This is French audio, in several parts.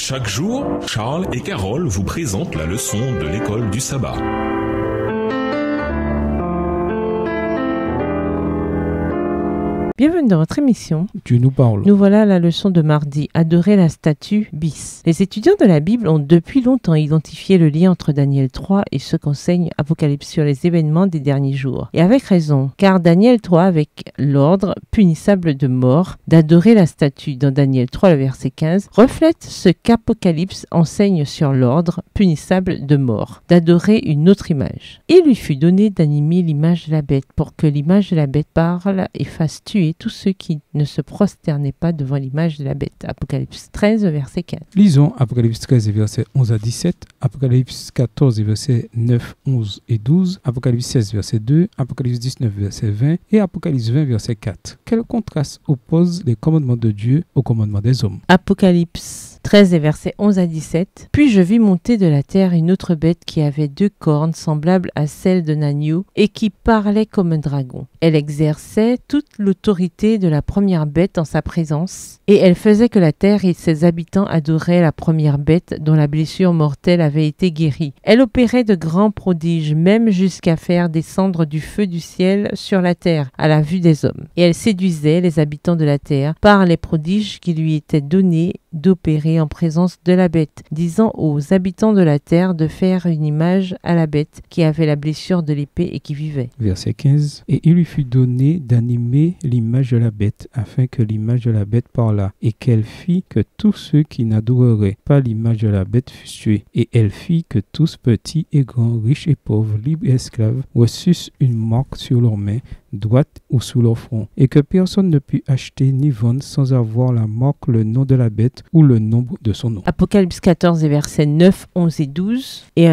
Chaque jour, Charles et Carole vous présentent la leçon de l'école du sabbat. Bienvenue dans votre émission. Dieu nous parle. Nous voilà à la leçon de mardi, adorer la statue bis. Les étudiants de la Bible ont depuis longtemps identifié le lien entre Daniel 3 et ce qu'enseigne Apocalypse sur les événements des derniers jours. Et avec raison, car Daniel 3, avec l'ordre punissable de mort d'adorer la statue dans Daniel 3, le verset 15, reflète ce qu'Apocalypse enseigne sur l'ordre punissable de mort, d'adorer une autre image. Il lui fut donné d'animer l'image de la bête pour que l'image de la bête parle et fasse tuer tous ceux qui ne se prosternaient pas devant l'image de la bête. Apocalypse 13, verset 4. Lisons Apocalypse 13, versets 11 à 17, Apocalypse 14, versets 9, 11 et 12, Apocalypse 16, verset 2, Apocalypse 19, verset 20 et Apocalypse 20, verset 4. Quel contraste oppose les commandements de Dieu aux commandements des hommes? Apocalypse 13 et versets 11 à 17. Puis je vis monter de la terre une autre bête qui avait 2 cornes semblables à celles d'un agneau et qui parlait comme un dragon. Elle exerçait toute l'autorité de la première bête en sa présence et elle faisait que la terre et ses habitants adoraient la première bête dont la blessure mortelle avait été guérie. Elle opérait de grands prodiges, même jusqu'à faire descendre du feu du ciel sur la terre à la vue des hommes. Et elle séduisait les habitants de la terre par les prodiges qui lui étaient donnés d'opérer en présence de la bête, disant aux habitants de la terre de faire une image à la bête qui avait la blessure de l'épée et qui vivait. Verset 15. Et il lui fut donné d'animer l'image de la bête, afin que l'image de la bête parlât, et qu'elle fit que tous ceux qui n'adoreraient pas l'image de la bête fussent tués. Et elle fit que tous, petits et grands, riches et pauvres, libres et esclaves, reçussent une marque sur leurs mains, droite ou sous leur front, et que personne ne put acheter ni vendre sans avoir la marque, le nom de la bête ou le nombre de son nom. Apocalypse 14 et versets 9, 11 et 12. Et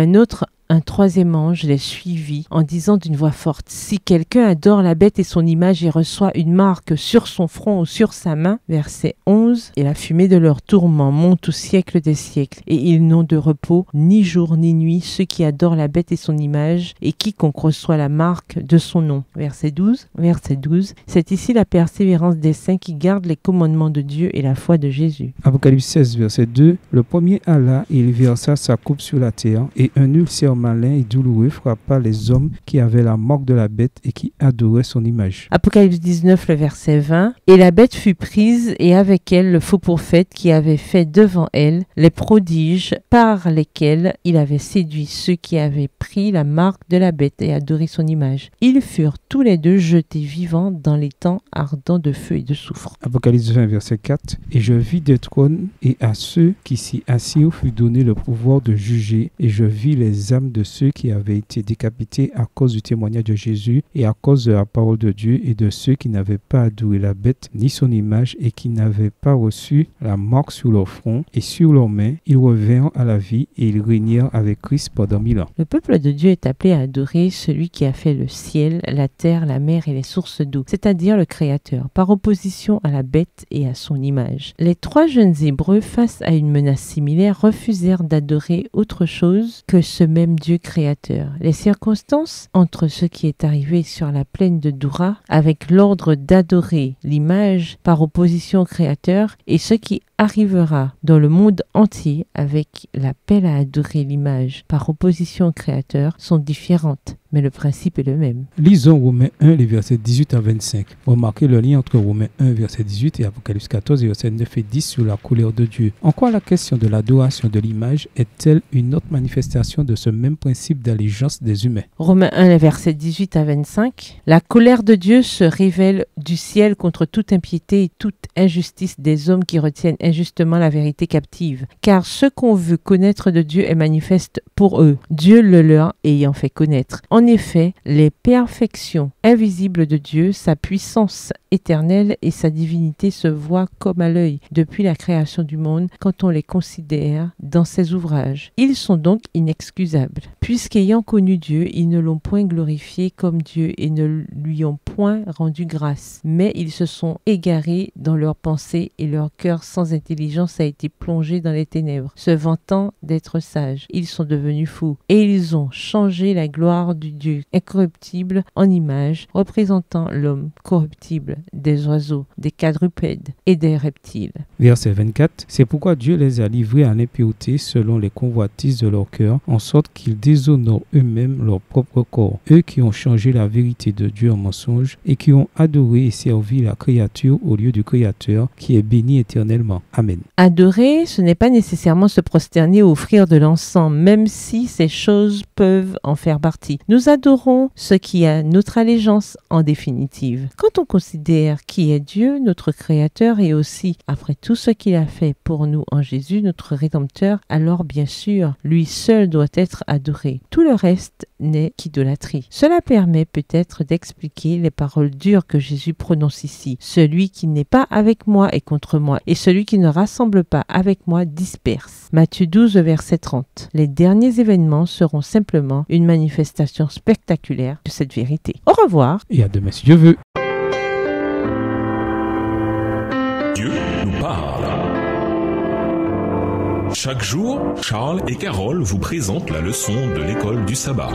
un troisième ange les suivit en disant d'une voix forte, « Si quelqu'un adore la bête et son image et reçoit une marque sur son front ou sur sa main, verset 11, et la fumée de leur tourment monte au siècle des siècles, et ils n'ont de repos ni jour ni nuit, ceux qui adorent la bête et son image, et quiconque reçoit la marque de son nom. » Verset 12, c'est ici la persévérance des saints qui gardent les commandements de Dieu et la foi de Jésus. Apocalypse 16, verset 2, le premier alla et il versa sa coupe sur la terre, et un ulcère malin et douloureux frappa les hommes qui avaient la marque de la bête et qui adoraient son image. Apocalypse 19, le verset 20. Et la bête fut prise, et avec elle le faux prophète qui avait fait devant elle les prodiges par lesquels il avait séduit ceux qui avaient pris la marque de la bête et adoré son image. Ils furent tous les deux jetés vivants dans les temps ardents de feu et de soufre. Apocalypse 20, verset 4. Et je vis des trônes, et à ceux qui s'y assirent fut donné le pouvoir de juger, et je vis les âmes de ceux qui avaient été décapités à cause du témoignage de Jésus et à cause de la parole de Dieu, et de ceux qui n'avaient pas adoré la bête ni son image et qui n'avaient pas reçu la marque sur leur front et sur leurs mains. Ils revinrent à la vie et ils régnèrent avec Christ pendant 1000 ans. Le peuple de Dieu est appelé à adorer celui qui a fait le ciel, la terre, la mer et les sources d'eau, c'est-à-dire le Créateur, par opposition à la bête et à son image. Les 3 jeunes Hébreux, face à une menace similaire, refusèrent d'adorer autre chose que ce même Dieu créateur. Les circonstances entre ce qui est arrivé sur la plaine de Doura, avec l'ordre d'adorer l'image par opposition au créateur, et ce qui arrivera dans le monde entier avec l'appel à adorer l'image par opposition au créateur, sont différentes, mais le principe est le même. Lisons Romains 1, les versets 18 à 25. Remarquez le lien entre Romains 1, verset 18 et Apocalypse 14, versets 9 et 10 sur la couleur de Dieu. En quoi la question de l'adoration de l'image est-elle une autre manifestation de ce même principe d'allégeance des humains? Romains 1, les versets 18 à 25. La colère de Dieu se révèle du ciel contre toute impiété et toute injustice des hommes qui retiennent injustement la vérité captive. Car ce qu'on veut connaître de Dieu est manifeste pour eux, Dieu le leur ayant fait connaître. En effet, les perfections invisibles de Dieu, sa puissance éternelle et sa divinité se voient comme à l'œil depuis la création du monde quand on les considère dans ses ouvrages. Ils sont donc inexcusables, puisqu'ayant connu Dieu, ils ne l'ont point glorifié comme Dieu et ne lui ont point rendu grâce, mais ils se sont égarés dans leurs pensées et leur cœur sans intelligence a été plongée dans les ténèbres, se vantant d'être sages. Ils sont devenus fous et ils ont changé la gloire du Dieu incorruptible en image, représentant l'homme corruptible, des oiseaux, des quadrupèdes et des reptiles. Verset 24. C'est pourquoi Dieu les a livrés à l'impureté selon les convoitises de leur cœur, en sorte qu'ils déshonorent eux-mêmes leur propre corps. Eux qui ont changé la vérité de Dieu en mensonge et qui ont adoré et servi la créature au lieu du Créateur qui est béni éternellement. Amen. Adorer, ce n'est pas nécessairement se prosterner ou offrir de l'encens, même si ces choses peuvent en faire partie. Nous adorons ce qui a notre allégeance en définitive. Quand on considère qui est Dieu, notre Créateur, et aussi, après tout ce qu'il a fait pour nous en Jésus, notre Rédempteur, alors bien sûr, lui seul doit être adoré. Tout le reste n'est qu'idolâtrie. Cela permet peut-être d'expliquer les paroles dures que Jésus prononce ici. Celui qui n'est pas avec moi est contre moi, et celui qui ne rassemble pas avec moi disperse. Matthieu 12, verset 30. Les derniers événements seront simplement une manifestation spectaculaire de cette vérité. Au revoir. Et à demain si Dieu veut. Dieu nous parle. Chaque jour, Charles et Carole vous présentent la leçon de l'école du sabbat.